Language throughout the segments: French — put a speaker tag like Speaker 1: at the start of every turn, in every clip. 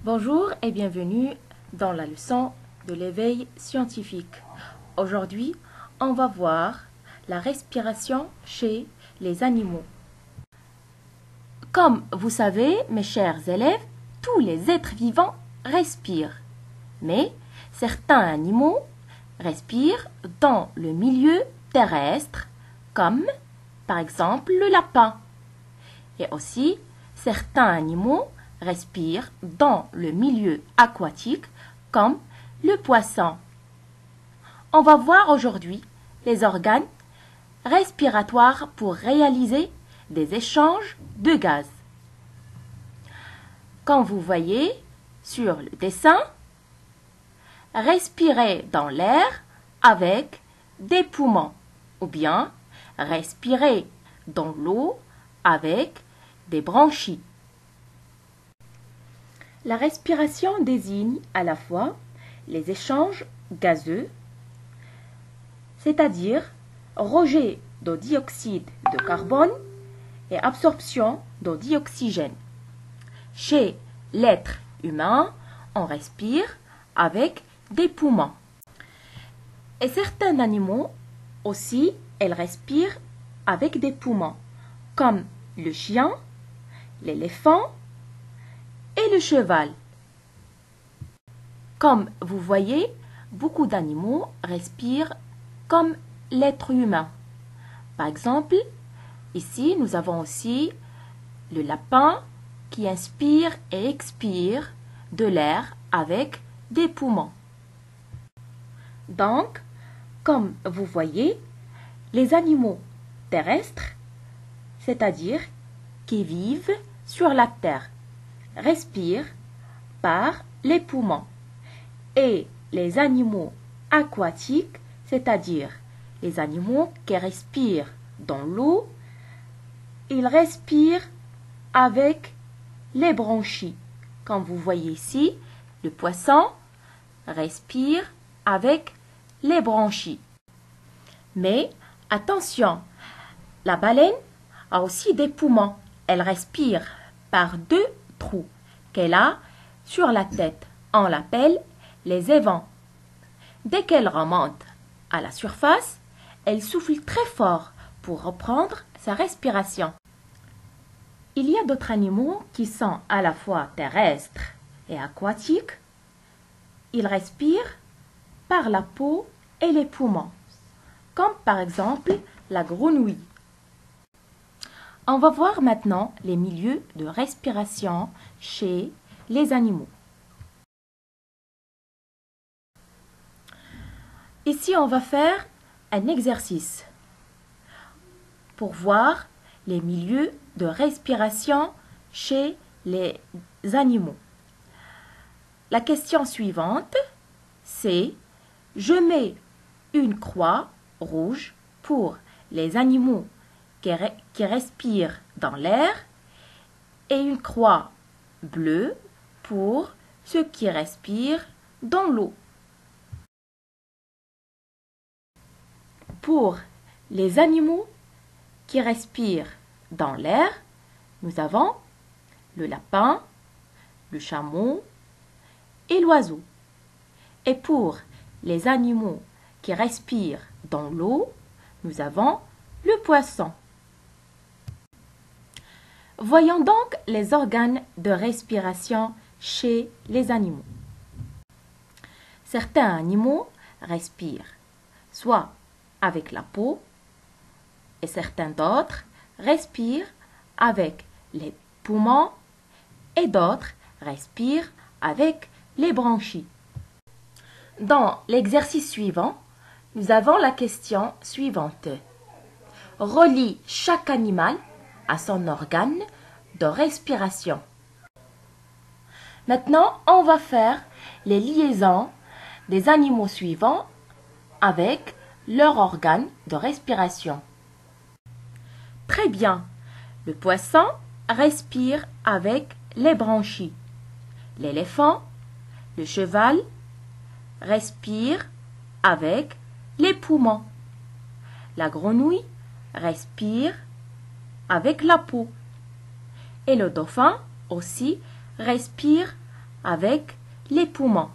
Speaker 1: Bonjour et bienvenue dans la leçon de l'éveil scientifique. Aujourd'hui, on va voir la respiration chez les animaux. Comme vous savez, mes chers élèves, tous les êtres vivants respirent. Mais certains animaux respirent dans le milieu terrestre, comme par exemple le lapin. Et aussi, certains animaux respirent dans le milieu aquatique, comme le poisson. On va voir aujourd'hui les organes respiratoires pour réaliser des échanges de gaz. Comme vous voyez sur le dessin, respirer dans l'air avec des poumons ou bien respirer dans l'eau avec des branchies. La respiration désigne à la fois les échanges gazeux, c'est-à-dire rejet de dioxyde de carbone et absorption de dioxygène. Chez l'être humain, on respire avec des poumons. Et certains animaux aussi, elles respirent avec des poumons, comme le chien, l'éléphant et le cheval. Comme vous voyez, beaucoup d'animaux respirent comme l'être humain. Par exemple, ici nous avons aussi le lapin qui inspire et expire de l'air avec des poumons. Donc, comme vous voyez, les animaux terrestres, c'est-à-dire qui vivent sur la terre, respirent par les poumons. Et les animaux aquatiques, c'est-à-dire les animaux qui respirent dans l'eau, ils respirent avec les branchies. Comme vous voyez ici, le poisson respire avec les branchies. Mais attention, la baleine a aussi des poumons. Elle respire par deux trous qu'elle a sur la tête. On l'appelle les évents. Dès qu'elle remonte à la surface, elle souffle très fort pour reprendre sa respiration. Il y a d'autres animaux qui sont à la fois terrestres et aquatiques. Ils respirent par la peau et les poumons, comme par exemple la grenouille. On va voir maintenant les milieux de respiration chez les animaux. Ici, on va faire un exercice pour voir les milieux de respiration chez les animaux. La question suivante, c'est « Je mets une croix rouge pour les animaux qui respirent dans l'air et une croix bleue pour ceux qui respirent dans l'eau. » Pour les animaux qui respirent dans l'air, nous avons le lapin, le chameau et l'oiseau. Et pour les animaux qui respirent dans l'eau, nous avons le poisson. Voyons donc les organes de respiration chez les animaux. Certains animaux respirent soit avec la peau et certains d'autres respirent avec les poumons et d'autres respirent avec les branchies. Dans l'exercice suivant, nous avons la question suivante. Relie chaque animal à son organe de respiration. Maintenant, on va faire les liaisons des animaux suivants avec leur organe de respiration. Très bien. Le poisson respire avec les branchies. L'éléphant, le cheval respire avec les poumons. La grenouille respire avec la peau. Et le dauphin aussi respire avec les poumons.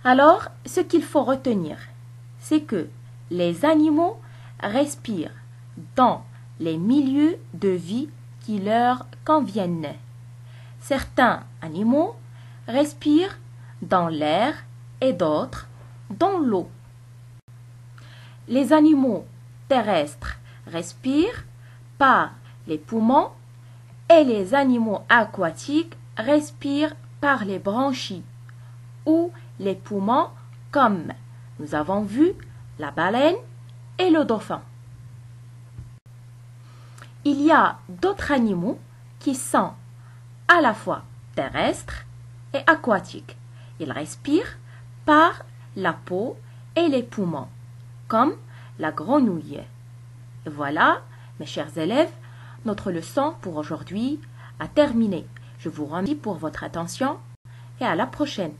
Speaker 1: Alors, ce qu'il faut retenir, c'est que les animaux respirent dans les milieux de vie qui leur conviennent. Certains animaux respirent dans l'air et d'autres dans l'eau. Les animaux terrestres respirent par les poumons et les animaux aquatiques respirent par les branchies ou les poumons comme nous avons vu la baleine et le dauphin. Il y a d'autres animaux qui sont à la fois terrestres et aquatiques. Ils respirent par la peau et les poumons, comme la grenouille. Et voilà, mes chers élèves, notre leçon pour aujourd'hui a terminé. Je vous remercie pour votre attention et à la prochaine.